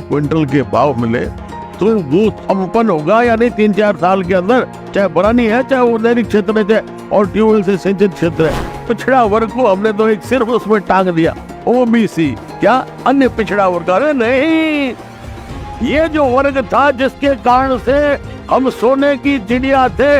Quintal के भाव मिले तो वो संपन्न होगा या नहीं 3-4 साल के अंदर, चाहे बरानी है, चाहे वो नहरी क्षेत्र है, चाहे और ट्यूबवेल से सिंचित क्षेत्र है। पिछड़ा वर्ग को हमने तो एक सिर्फ उसमें टांग दिया, ओबीसी, क्या अन्य पिछड़ा वर्ग? अरे नहीं, ये जो वर्ग था जिसके कारण से हम सोने की चिड़िया थे,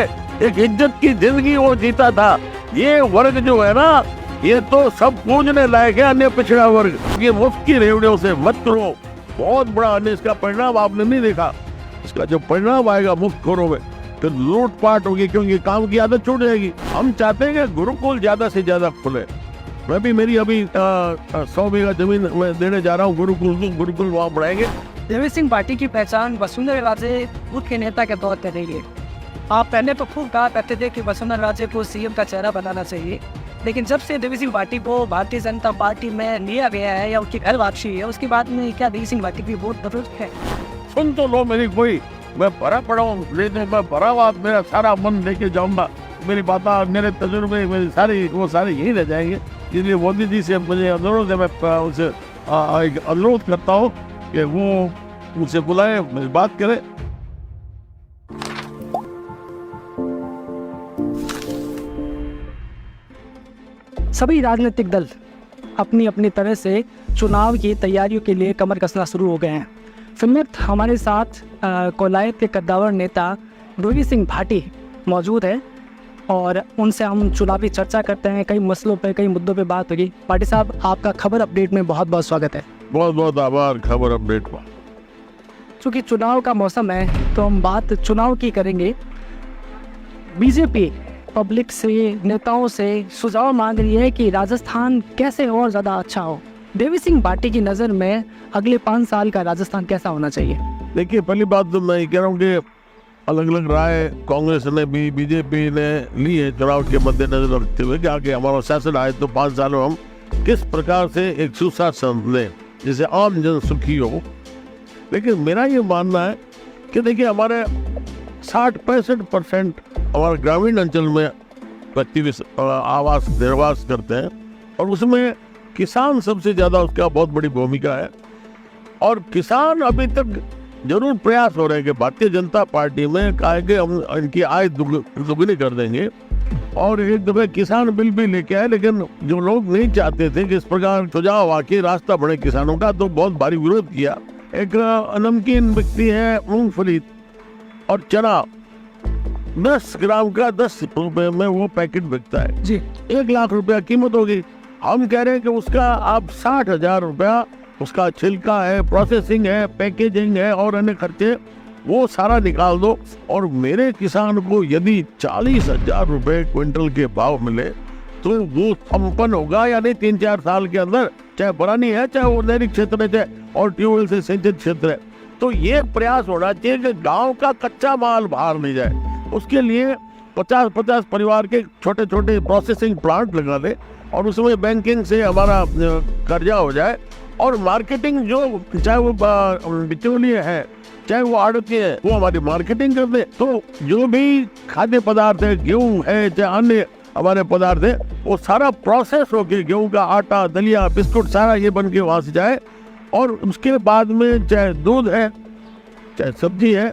एक इज्जत की जिंदगी वो जीता था, ये वर्ग जो है ना, ये तो सब पूजने लायक है, अन्य पिछड़ा वर्ग। ये मुफ्त की रेवड़ियों से मत करो, बहुत बड़ा अन्य इसका परिणाम आपने नहीं देखा। इसका जो परिणाम आएगा मुफ्तखोरों में, फिर लूटपाट होगी, क्योंकि काम की आदत छूट जाएगी। हम चाहते हैं कि गुरुकुल ज्यादा से ज्यादा खुले। मैं भी मेरी अभी 100 बीघा जमीन मैं देने जा रहा हूँ गुरुकुल वहाँ बढ़ाएंगे। देवी सिंह पार्टी की पहचान वसुंधरा राजे मुख्य नेता के तौर पर रही है। आप पहले तो खूब कहा करते थे कि वसुंधरा राजे को सीएम का चेहरा बनाना चाहिए, लेकिन जब से देवी सिंह पार्टी को भारतीय जनता पार्टी में लिया गया है या उसकी घर वापसी है, उसके बाद में क्या देवी सिंह पार्टी की बहुत जरूरत है? सुन तो लो मेरी, कोई मैं भरा पड़ा हूँ, लेकिन मैं भरा हुआ मेरा सारा मन लेके जाऊंगा। मेरी बात, मेरे तजुर्बे, मेरी सारी वो सारे यही रह जाएंगे। इसलिए मोदी जी से मुझे अनुरोध है, मैं उनसे अनुरोध करता हूँ कि वो मुझसे बुलाए, मेरी बात करे। सभी राजनीतिक दल अपनी अपनी तरह से चुनाव की तैयारियों के लिए कमर कसना शुरू हो गए हैं। फिल्म हमारे साथ कोलायत के कद्दावर नेता देवी सिंह भाटी मौजूद है और उनसे हम चुनावी चर्चा करते हैं। कई मसलों पे, कई मुद्दों पे बात होगी। पाटी साहब, आपका खबर अपडेट में बहुत बहुत स्वागत है। बहुत बहुत आभार खबर अपडेट पर। चूँकि चुनाव का मौसम है तो हम बात चुनाव की करेंगे। बीजेपी पब्लिक से, नेताओं से सुझाव मांग रही है कि राजस्थान कैसे और ज़्यादा अच्छा हो। देवी सिंह भाटी की नज़र में अगले 5 साल का राजस्थान कैसा होना चाहिए? देखिए, पहली बात तो मैं ये कह रहा हूँ कि अलग अलग राय कांग्रेस ने भी, बीजेपी ने ली है चुनाव के मद्देनजर रखते हुए कि आगे हमारा शासन आए तो 5 साल में हम किस प्रकार से एक सुशासन लें जिससे आम जन सुखी हो। लेकिन मेरा ये मानना है कि देखिए, हमारे 60-65% हमारे ग्रामीण अंचल में व्यक्ति आवास निर्वास करते हैं और उसमें किसान सबसे ज़्यादा, उसका बहुत बड़ी भूमिका है। और किसान अभी तक जरूर प्रयास हो रहे हैं कि भारतीय जनता पार्टी में कहेंगे हम इनकी आय दुगनी कर देंगे और एक दफे किसान बिल भी लेके आए, लेकिन जो लोग नहीं चाहते थे कि इस प्रकार सुझाव आके रास्ता बढ़े किसानों का, तो बहुत भारी विरोध किया। एक नमकीन बिकती है मूंगफली और चना, 10 ग्राम का 10 रुपए में वो पैकेट बिकता है जी, 1 लाख रुपया कीमत होगी। हम कह रहे हैं कि उसका आप 60,000 रुपया, उसका छिलका है, प्रोसेसिंग है, पैकेजिंग है और अन्य खर्चे, वो सारा निकाल दो और मेरे किसान को यदि 40,000 रुपए क्विंटल के भाव मिले तो वो संपन्न होगा या नहीं 3-4 साल के अंदर, चाहे बरानी है, चाहे वो नहरी क्षेत्र है, चाहे और ट्यूबवेल से सिंचित क्षेत्र है। तो ये प्रयास होना चाहिए कि गांव का कच्चा माल बाहर नहीं जाए। उसके लिए 50-50 परिवार के छोटे छोटे प्रोसेसिंग प्लांट लगा दे और उसमें बैंकिंग से हमारा कर्जा हो जाए और मार्केटिंग, जो चाहे वो बिचौलिए है, चाहे वो आड़ती है, वो हमारी मार्केटिंग कर दे। तो जो भी खाद्य पदार्थ है, गेहूं है, चाहे अन्य हमारे पदार्थ है, वो सारा प्रोसेस होके गेहूं का आटा, दलिया, बिस्कुट सारा ये बन के वहाँ से जाए और उसके बाद में चाहे दूध है, चाहे सब्जी है,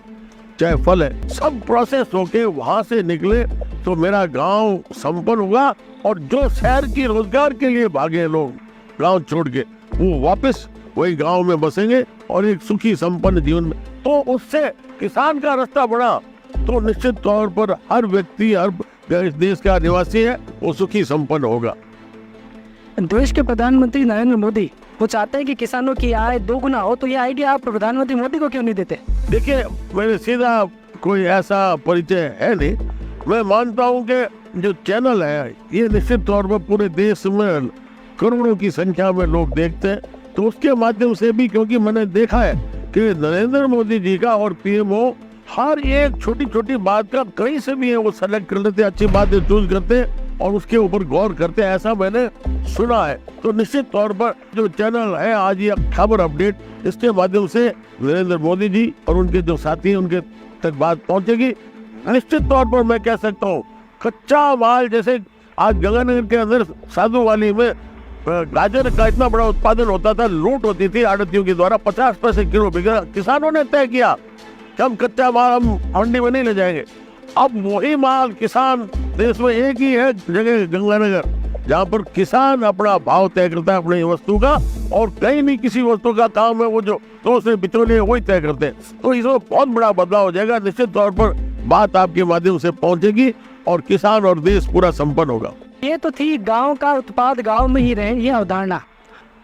चाहे फल है, सब प्रोसेस होके वहाँ से निकले तो मेरा गांव संपन्न होगा। और जो शहर की रोजगार के लिए भागे लोग गांव छोड़ के, वो वापस वही गांव में बसेंगे और एक सुखी संपन्न जीवन में, तो उससे किसान का रास्ता बढ़ा तो निश्चित तौर पर हर व्यक्ति, हर देश का निवासी है, वो सुखी संपन्न होगा। देश के प्रधानमंत्री नरेंद्र मोदी वो चाहते हैं कि किसानों की आय 2 गुना हो, तो ये आइडिया आप प्रधानमंत्री मोदी को क्यों नहीं देते? देखिए, मेरे सीधा कोई ऐसा परिचय है नहीं। मैं मानता हूँ कि जो चैनल है ये निश्चित तौर पर पूरे देश में करोड़ों की संख्या में लोग देखते हैं, तो उसके माध्यम से भी, क्योंकि मैंने देखा है कि नरेंद्र मोदी जी का और पीएमओ हर एक छोटी छोटी बात का कहीं से भी है वो सेलेक्ट कर लेते, अच्छी बातें चूज करते और उसके ऊपर गौर करते हैं, ऐसा मैंने सुना है। तो निश्चित तौर पर जो चैनल है आज ये खबर अपडेट, इसके माध्यम से नरेंद्र मोदी जी और उनके जो साथी हैं उनके तक बात पहुंचेगी। निश्चित तौर पर मैं कह सकता हूँ, कच्चा माल जैसे आज गंगानगर के अंदर साधुवाली में गाजर का इतना बड़ा उत्पादन होता था, लूट होती थी आड़तियों के द्वारा, 50 पैसे किलो बिका। किसानों ने तय किया कि हम कच्चा माल हम मंडी में नहीं ले जाएंगे। अब वही माल किसान, देश में एक ही है जगह गंगानगर जहाँ पर किसान अपना भाव तय करता है अपनी वस्तु का, और कहीं भी किसी वस्तु का काम है वो जो दूसरे बिचौलिए वही तय करते हैं। तो इसमें बहुत बड़ा बदलाव हो जाएगा। निश्चित तौर पर बात आपके माध्यम से पहुंचेगी और किसान और देश पूरा संपन्न होगा। ये तो थी गांव का उत्पाद गांव में ही रहे, ये अवधारणा।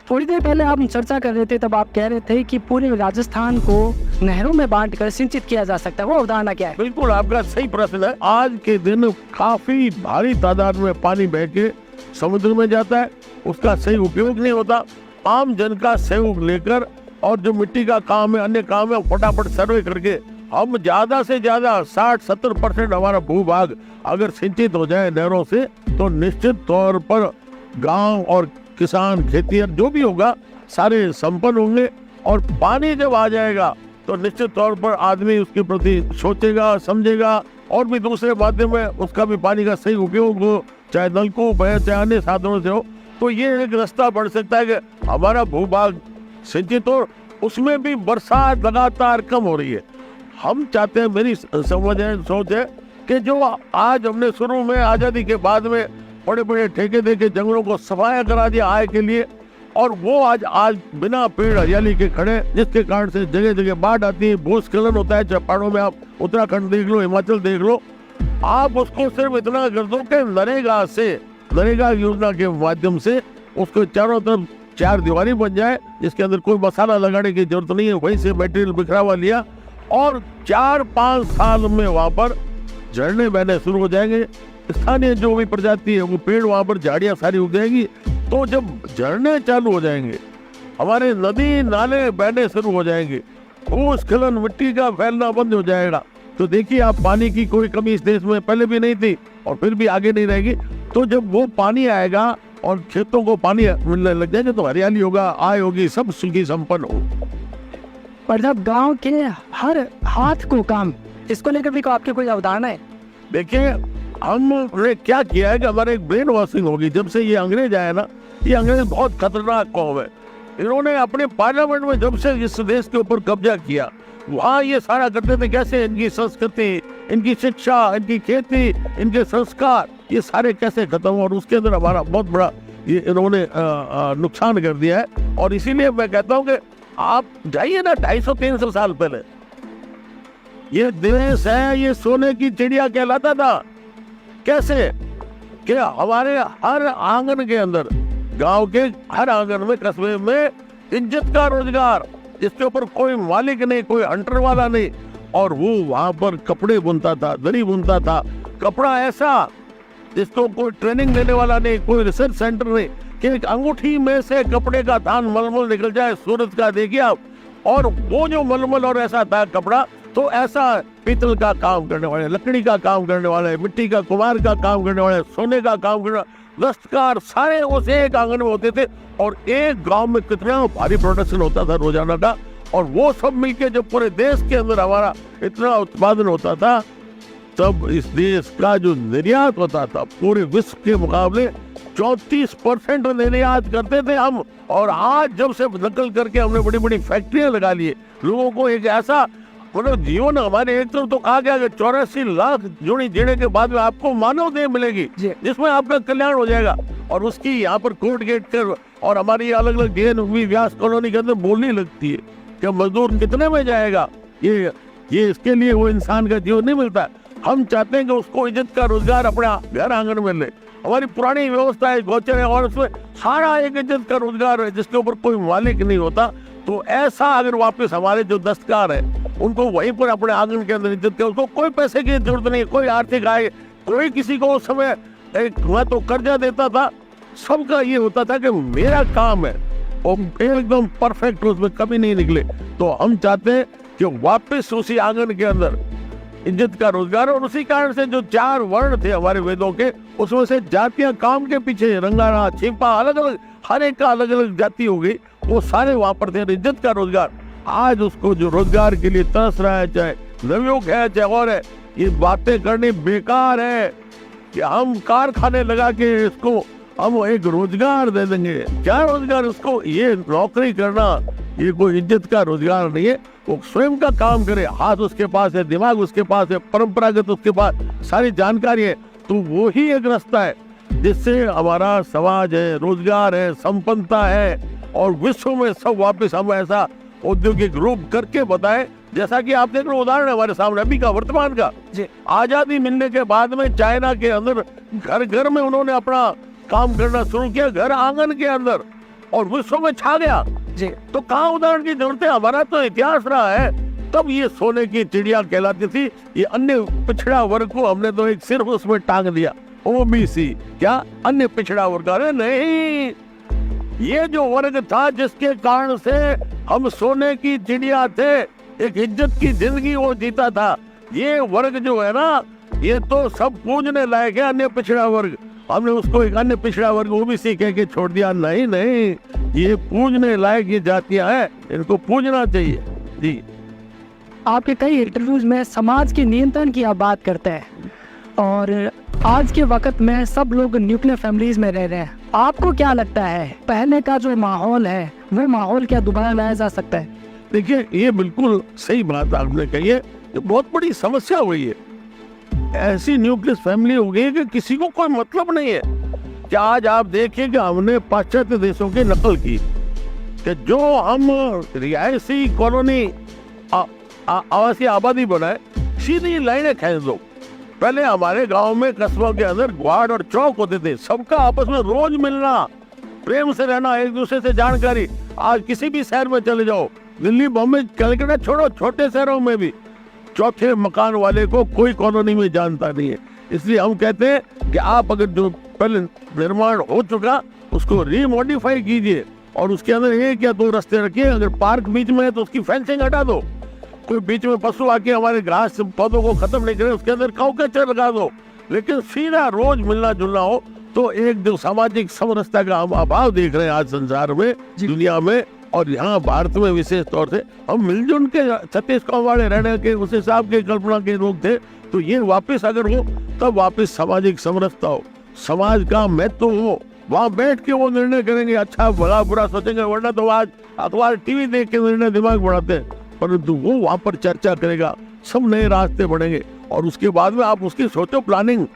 थोड़ी देर पहले आप चर्चा कर रहे थे, तब आप कह रहे थे कि पूरे राजस्थान को नहरों में बांटकर सिंचित किया जा सकता है, वो अवधारणा क्या है? बिल्कुल आपका सही प्रश्न है। आज के दिन काफी भारी तादाद में पानी बह के समुद्र में जाता है, उसका सही उपयोग नहीं होता। आम जन का सहयोग लेकर और जो मिट्टी का काम है, अन्य काम है, फटाफट सर्वे करके हम ज्यादा से ज्यादा 60-70% हमारा भूभाग अगर सिंचित हो जाए नहरों से, तो निश्चित तौर पर गांव और किसान, खेतिहर जो भी होगा सारे संपन्न होंगे। और पानी जब आ जाएगा तो निश्चित तौर पर आदमी उसके प्रति सोचेगा, समझेगा, और भी दूसरे माध्यम में उसका भी पानी का सही उपयोग हो, चाहे नलकूप है चाहे अन्य साधनों से हो। तो ये एक रास्ता बढ़ सकता है कि हमारा भूभाग सिंचित हो, उसमें भी बरसात लगातार कम हो रही है। हम चाहते हैं, मेरी समझ है, सोच है कि जो आज हमने शुरू में आज़ादी के बाद में बड़े बड़े ठेके दे के जंगलों को सफाया करा दिया आय के लिए, और वो आज बिना पेड़ हरियाली के खड़े, जिसके कारण से जगह जगह बाढ़ आती है, भूस्खलन होता है। पहाड़ों में आप उत्तराखंड देख लो, हिमाचल देख लो, आप उसको सिर्फ इतना कर दो कि नरेगा योजना के माध्यम से उसको चारों तरफ 4 दीवारी बन जाए, जिसके अंदर कोई मसाला लगाने की जरूरत नहीं है, वहीं से मटेरियल बिखरा हुआ लिया, और 4-5 साल में वहाँ पर झरने बहने शुरू हो जाएंगे। स्थानीय जो भी प्रजाति है वो पेड़, वहाँ पर झाड़ियाँ सारी उग जाएगी। तो जब झरने चालू हो जाएंगे, हमारे नदी नाले बहने शुरू हो जाएंगे, भूस्खलन, मिट्टी का फैलना बंद हो जाएगा। तो देखिए आप, पानी की कोई कमी इस देश में पहले भी नहीं थी और फिर भी आगे नहीं रहेगी। तो जब वो पानी आएगा और खेतों को पानी मिलने लग जाएगा, तो हरियाली होगा, आय होगी, सब सुखी संपन्न हो। पर जब गांव के हर हाथ को काम, इसको लेकर भी आपकी कोई अवधारणा है? देखिए हमने क्या किया है कि हमारे एक ब्रेन वॉशिंग होगी। जब से ये अंग्रेज आए ना, ये अंग्रेज बहुत खतरनाक कौम है। इन्होंने अपने पार्लियामेंट में जब से इस देश के ऊपर कब्जा किया, वहाँ ये सारा करते थे कैसे इनकी संस्कृति, इनकी शिक्षा, इनकी खेती, इनके संस्कार, ये सारे कैसे खत्म हो, और उसके अंदर हमारा बहुत बड़ा ये इन्होंने नुकसान कर दिया है। और इसीलिए मैं कहता हूँ कि आप जाइए ना 250-300 साल पहले, ये देश है, ये सोने की चिड़िया कहलाता था। कैसे कि हमारे हर आंगन के अंदर, गांव के हर आंगन में, कस्बे में इज्जत का रोजगार, जिसके ऊपर कोई मालिक नहीं, कोई हंटर वाला नहीं, और वो वहां पर कपड़े बुनता था, दरी बुनता था, कपड़ा ऐसा जिसको कोई ट्रेनिंग देने वाला नहीं, कोई रिसर्च सेंटर नहीं, कि एक अंगूठी में से कपड़े का थान मलमल निकल जाए, सूरत का देखिए आप। और वो जो मलमल और ऐसा था कपड़ा, तो ऐसा पीतल का काम करने वाले, लकड़ी का काम करने वाले, मिट्टी का, कुम्हार का काम करने वाले, सोने का काम करने वाले, दस्तकार, सारे उस एक आंगन में होते थे। और एक गांव में कितना भारी प्रोडक्शन होता था रोजाना का, और वो सब मिलके जब पूरे देश के अंदर हमारा इतना उत्पादन होता था, तब इस देश का जो निर्यात होता था पूरे विश्व के मुकाबले 34% निर्यात करते थे हम। और आज जब से नकल करके हमने बड़ी बड़ी फैक्ट्रियां लगा ली, लोगों को एक ऐसा मतलब जीवन, हमारे एक तरफ तो कहा गया कि 84 लाख जोड़ी जीने के बाद में आपको मानव देह मिलेगी, जिसमें आपका कल्याण हो जाएगा। और उसकी यहाँ पर कोर्ट गेट कर और हमारी अलग अलग डीएनवी व्यास कॉलोनी के अंदर बोलने लगती है कि मजदूर कितने में जाएगा, ये इसके लिए वो इंसान का जीवन नहीं मिलता। हम चाहते हैं कि उसको इज्जत का रोजगार अपने घर आंगन में ले। हमारी पुरानी व्यवस्था है, गोचर है, और उसमें सारा एक इज्जत का रोजगार है जिसके ऊपर कोई मालिक नहीं होता। तो ऐसा अगर वापस हमारे जो दस्तकार है उनको वहीं पर अपने आंगन के अंदर इज्जत करे, उसको कोई पैसे की जरूरत नहीं, कोई आर्थिक आय, कोई किसी को उस समय मैं तो कर्जा देता था, सबका ये होता था कि मेरा काम है और एकदम परफेक्ट, उसमें कभी नहीं निकले। तो हम चाहते हैं कि वापस उसी आंगन के अंदर इज्जत का रोजगार। और उसी कारण से जो 4 वर्ण थे हमारे वेदों के, उसमें से जातियां काम के पीछे, रंगारा, छिपा, अलग अलग, हर एक का अलग अलग जाति हो गई, वो सारे वहां पर थे। इज्जत का रोजगार, आज उसको जो रोजगार के लिए तरस रहा है, चाहे नवयुग है चाहे और है, ये बातें करनी बेकार है कि हम कारखाने लगा के इसको हम एक रोजगार दे देंगे। क्या रोजगार? उसको ये नौकरी करना ये कोई इज्जत का रोजगार नहीं है। वो स्वयं का काम करे, हाथ उसके पास है, दिमाग उसके पास है, परंपरागत उसके पास सारी जानकारी है, तो वो ही एक रास्ता है जिससे हमारा समाज है, रोजगार है, संपन्नता है और विश्व में सब वापस हम ऐसा औद्योगिक रूप करके बताएं। जैसा कि आप देख रहे हो उदाहरण हमारे सामने अभी का वर्तमान का, आजादी मिलने के बाद में चाइना के अंदर घर घर में उन्होंने अपना काम करना शुरू किया, घर आंगन के अंदर, और विश्व में छा गया जी। तो कहाँ उदाहरण की जरूरत है? हमारा तो इतिहास रहा है। तब ये सोने की चिड़िया कहलाती थी। ये अन्य पिछड़ा वर्ग को हमने तो एक सिर्फ उसमें टांग दिया, ओबीसी, क्या अन्य पिछड़ा वर्ग? अरे नहीं, ये जो वर्ग था जिसके कारण से हम सोने की चिड़िया थे, एक इज्जत की जिंदगी वो जीता था, ये वर्ग जो है ना, ये तो सब पूजने लायक है, अन्य पिछड़ा वर्ग। हमने उसको एक अन्य पिछड़ा वर्ग ओबीसी कह के छोड़ दिया। नहीं नहीं, ये पूजने लायक ये जातियां हैं, इनको पूजना चाहिए जी। आपके कई इंटरव्यूज में समाज के नियंत्रण की आप बात करते हैं, और आज के वक्त में सब लोग न्यूक्लियर फैमिलीज में रह रहे हैं। आपको क्या लगता है पहले का जो माहौल है वो माहौल क्या दोबारा लाया जा सकता है? देखिए, ये बिल्कुल सही बात आपने कही है। ये बहुत बड़ी समस्या हुई है। ऐसी न्यूक्लियर फैमिली हो गई है कि किसी को कोई मतलब नहीं है। क्या आज आप देखिए कि हमने पाश्चात्य देशों की नकल की कि जो हम रिहायशी कॉलोनी आवासीय आबादी बनाए, सीधी लाइनें खींच दो। पहले हमारे गांव में कस्बों के अंदर ग्वाड और चौक होते थे, सबका आपस में रोज मिलना, प्रेम से रहना, एक दूसरे से जानकारी। आज किसी भी शहर में चले जाओ, दिल्ली, बॉम्बे, कलकत्ता छोड़ो, छोटे शहरों में भी चौथे मकान वाले को कोई कॉलोनी में जानता नहीं है। इसलिए हम कहते हैं कि आप अगर जो पहले निर्माण हो चुका उसको रीमॉडिफाई कीजिए और उसके अंदर एक या दो रास्ते रखिए। अगर पार्क बीच में है तो उसकी फेंसिंग हटा दो। कोई बीच में पशु आके हमारे घास पौधों को खत्म नहीं करे, उसके अंदर काऊ कचरा लगा दो। लेकिन सीधा रोज मिलना जुलना हो तो एक जो सामाजिक समरसता का हम अभाव देख रहे हैं आज संसार में, दुनिया में, और यहाँ भारत में विशेष तौर से हम मिलजुल के 36 गाँव वाले रहने के उस हिसाब के कल्पना के लोग थे। तो ये वापस अगर हो तब वापस सामाजिक समरसता हो, समाज का महत्व हो, वहाँ बैठ के वो निर्णय करेंगे, अच्छा भला बुरा सोचेंगे। वरना तो आज अखबार टीवी देख के निर्णय दिमाग बढ़ाते हैं, परंतु वो वहाँ पर चर्चा करेगा, सब नए रास्ते बढ़ेंगे। और उसके बाद में आप उसकी सोचो प्लानिंग,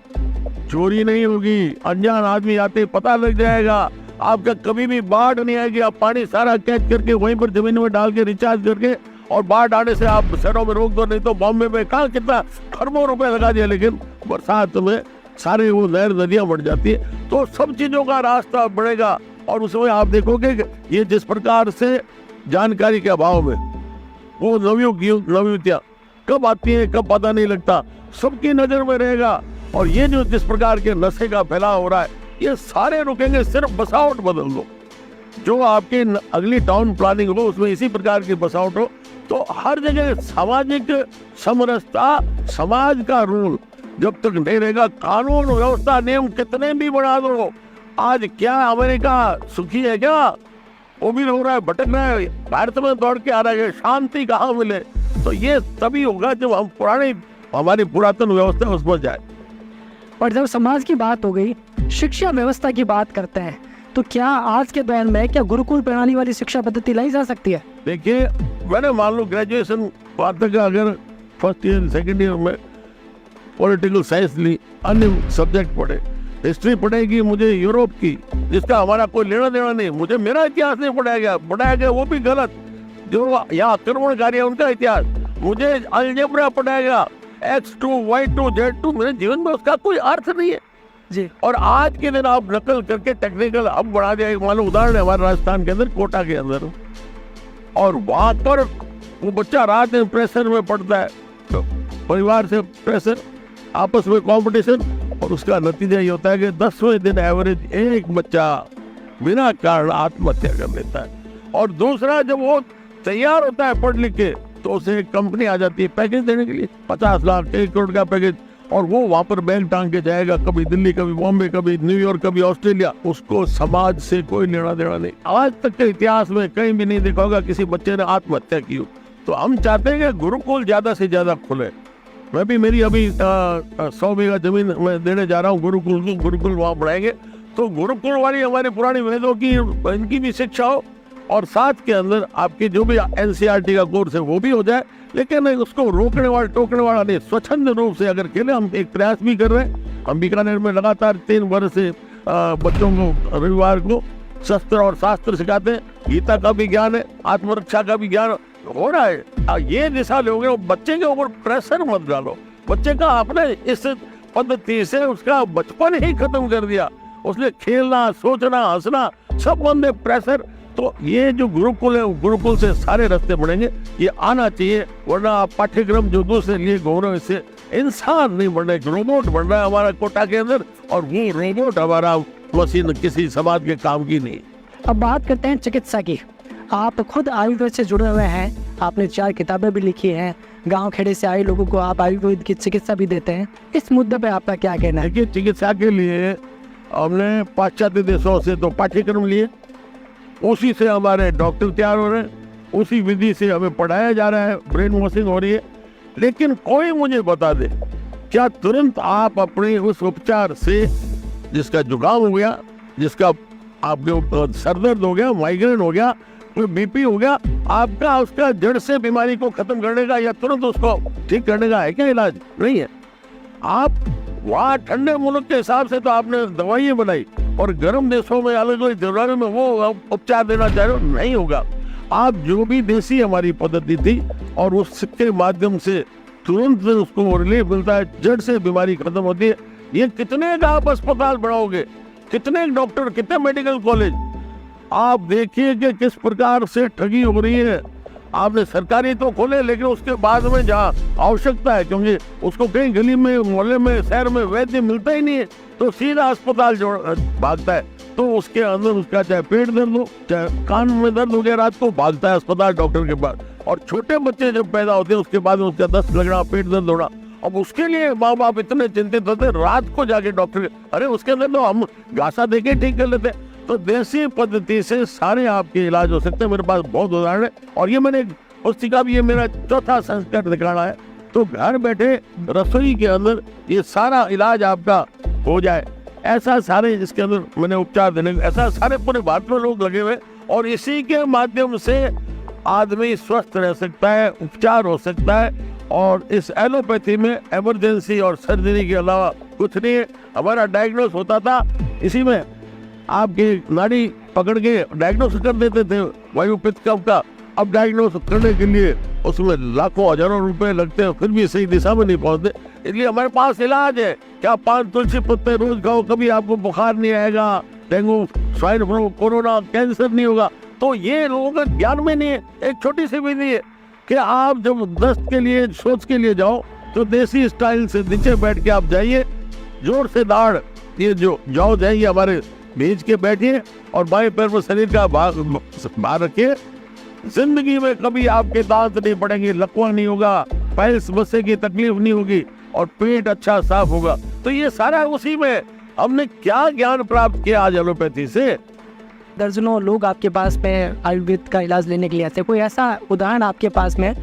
चोरी नहीं होगी, अनजान आदमी आते पता लग जाएगा, आपका कभी भी बाढ़ नहीं आएगी। आप पानी सारा कैच करके वहीं पर जमीन में डाल के रिचार्ज करके, और बाढ़ आने से आप शहरों में रोक दो। नहीं तो बॉम्बे में कहाँ कितना खरबों रुपए लगा दिया, लेकिन बरसात में सारे वो नहर नदियाँ बढ़ जाती है। तो सब चीजों का रास्ता बढ़ेगा। और उसमें आप देखोगे कि ये जिस प्रकार से जानकारी के अभाव में वो नवयुवतियाँ कब आती हैं कब पता नहीं लगता, सबकी नजर में रहेगा। और ये जो जिस प्रकार के नशे का फैलाव हो रहा है, ये सारे रुकेंगे, सिर्फ बसावट बदल दो। जो आपकी अगली टाउन प्लानिंग हो उसमें इसी प्रकार की बसावट हो, तो हर जगह सामाजिक समरसता, समाज का रूल जब तक नहीं रहेगा, कानून व्यवस्था नियम कितने भी बना दो। आज क्या अमेरिका सुखी है? क्या वो भी हो रहा है, भटक रहा है, भारत में दौड़ के आ रहा है, शांति कहाँ मिले? तो ये तभी होगा जब हम हमारी पुरातन व्यवस्था उस पर जाए। और जब समाज की बात हो गई, शिक्षा व्यवस्था की बात करते हैं, तो क्या आज के दौर में क्या गुरुकुल प्रणाली वाली शिक्षा पद्धति लाई जा सकती है? देखिए, मैंने मान लो ग्रेजुएशन तक अगर फर्स्ट ईयर सेकेंड ईयर में पॉलिटिकल साइंस ली, अन्य सब्जेक्ट पढ़े, हिस्ट्री पढ़ेगी मुझे यूरोप की, जिसका हमारा कोई लेना देना नहीं, मुझे मेरा इतिहास नहीं पढ़ाया गया वो भी गलत, जो यहाँ आक्रमणकारी है उनका इतिहास, मुझे अलजेब्रा पढ़ाएगा, X2, Y2, Z2, मेरे जीवन में उसका कोई अर्थ नहीं है जी। और आज के दिन आप नकल करके टेक्निकल अब बढ़ा दिया। मान लो उदाहरण है हमारे राजस्थान के अंदर, कोटा के अंदर, और वहां पर वो बच्चा रात दिन प्रेशर में पड़ता है, तो परिवार से प्रेशर, आपस में कंपटीशन, और उसका नतीजा ये होता है कि 10वें दिन एवरेज एक बच्चा बिना कारण आत्महत्या कर लेता है। और दूसरा, जब वो तैयार होता है पढ़ लिख के, तो उसे एक कंपनी आ जाती है पैकेज देने के लिए, 50 लाख 1 करोड़ का पैकेज, और वो वहां पर बैग टांग के जाएगा, कभी दिल्ली, कभी बॉम्बे, कभी न्यूयॉर्क, कभी ऑस्ट्रेलिया। उसको समाज से कोई लेना देना नहीं। आज तक के इतिहास में कहीं भी नहीं देखा होगा किसी बच्चे ने आत्महत्या की हो। तो हम चाहते हैं कि गुरुकुल ज्यादा से ज्यादा खुले। मैं भी मेरी अभी 100 बीघा जमीन मैं देने जा रहा हूँ गुरुकुल वहाँ बढ़ाएंगे, तो गुरुकुल वाली हमारी पुरानी वेदों की इनकी भी शिक्षा हो, और साथ के अंदर आपकी जो भी एनसीईआरटी का कोर्स है वो भी हो जाए, लेकिन उसको रोकने वाला टोकने वाला नहीं, स्वच्छंद रूप से अगर खेले। हम एक प्रयास भी कर रहे हैं। हम बीकानेर में लगातार 3 वर्ष से बच्चों को रविवार को शस्त्र और शास्त्र सिखाते हैं। गीता का भी ज्ञान है, आत्मरक्षा का भी ज्ञान हो रहा है। ये दिशा लोगे, बच्चे के ऊपर प्रेशर मत डालो। बच्चे का आपने इस पद्धति से उसका बचपन ही खत्म कर दिया। उसने खेलना, सोचना, हंसना सब बंदे प्रेशर। तो ये जो गुरुकुल है, गुरुकुल से सारे रास्ते बढ़ेंगे, ये आना चाहिए। वरना आप पाठ्यक्रम जो दूसरे लिए घूम रहे हो, इससे इंसान नहीं बढ़ रहा है, रोबोट बढ़ रहा है हमारा कोटा के अंदर, और वो रोबोट हमारा मशीन किसी समाज के काम की नहीं। अब बात करते हैं चिकित्सा की। आप खुद आयुर्वेद से जुड़े हुए हैं, आपने 4 किताबें भी लिखी हैं, गांव खेड़े से आए लोगों को आप आयुर्वेद की चिकित्सा भी देते हैं। इस मुद्दे पे आपका क्या कहना है? देखिए, चिकित्सा के लिए हमने पाश्चात्य देशों से तो पाठ्यक्रम लिए, उसी से हमारे डॉक्टर तैयार हो रहे हैं, उसी विधि से हमें पढ़ाया जा रहा है, ब्रेन वॉशिंग हो रही है। लेकिन कोई मुझे बता दे, क्या तुरंत आप अपने उस उपचार से, जिसका जुकाम हो गया, जिसका आपके सर दर्द हो गया, माइग्रेन हो गया, कोई बीपी हो गया, आपका उसका जड़ से बीमारी को खत्म करने का या तुरंत उसको ठीक करने का है क्या इलाज? नहीं है। आप वहाँ ठंडे मुल्क के हिसाब से तो आपने दवाइयाँ बनाई, और गर्म देशों में अलग अलग दौरान में वो उपचार देना चाह रहे हो, नहीं होगा। आप जो भी देसी हमारी पद्धति थी, और उसके माध्यम से तुरंत उसको रिलीफ मिलता है, जड़ से बीमारी खत्म होती है। ये कितने का आप अस्पताल बढ़ाओगे, कितने डॉक्टर, कितने मेडिकल कॉलेज? आप देखिए कि किस प्रकार से ठगी हो रही है। आपने सरकारी तो खोले, लेकिन उसके बाद में जहाँ आवश्यकता है, क्योंकि उसको कहीं गली में, मोहल्ले में, शहर में वैद्य मिलता ही नहीं है, तो सीधा अस्पताल भागता है। तो उसके अंदर उसका चाहे पेट दर्द हो, चाहे कान में दर्द हो गया रात को, भागता है अस्पताल डॉक्टर के पास। और छोटे बच्चे जब पैदा होते हैं, उसके बाद में उसका दस्त लगना, पेट दर्द होना, अब उसके लिए माँ बाप इतने चिंतित होते, रात को जाके डॉक्टर, अरे उसके अंदर तो हम घासा देके ठीक कर लेते। तो देसी पद्धति से सारे आपके इलाज हो सकते हैं। मेरे पास बहुत उदाहरण है, और ये मैंने पुस्तिका भी, ये मेरा 4था संस्करण निकाला है। तो घर बैठे रसोई के अंदर ये सारा इलाज आपका हो जाए, ऐसा सारे इसके अंदर मैंने उपचार देने, ऐसा सारे पूरे भारत में लोग लगे हुए, और इसी के माध्यम से आदमी स्वस्थ रह सकता है, उपचार हो सकता है। और इस एलोपैथी में इमरजेंसी और सर्जरी के अलावा कुछ नहीं है। हमारा डायग्नोस होता था इसी में, आपकी नाड़ी पकड़ के डायग्नोस कर देते थे वायु पित्त कफ का। अब डायग्नोस करने के लिए उसमें लाखों हजारों रुपए लगते हैं, फिर भी सही दिशा में नहीं पहुंचते। इसलिए हमारे पास इलाज है। क्या 5 तुलसी पत्ते रोज खाओ, कभी आपको बुखार नहीं आएगा, dengue, swine flu, corona, cancer नहीं होगा। तो ये लोगों का ज्ञान में नहीं है। एक छोटी सी विधि है कि आप जब दस्त के लिए, सोच के लिए जाओ, तो देसी स्टाइल से नीचे बैठ के आप जाइए, जोर से दाढ़, ये जो जाओ जाइए हमारे भेज के बैठिए, और बाएं पैर में शरीर का भाग बाहर रखिए। जिंदगी में कभी आपके दांत नहीं पड़ेंगे, लकवा नहीं होगा, पैल्स बसे की तकलीफ नहीं होगी, और पेट अच्छा साफ होगा। तो ये सारा उसी में हमने क्या ज्ञान प्राप्त किया आज एलोपैथी से। दर्जनों लोग आपके पास में आयुर्वेद का इलाज लेने के लिए आते हैं। कोई ऐसा उदाहरण आपके पास में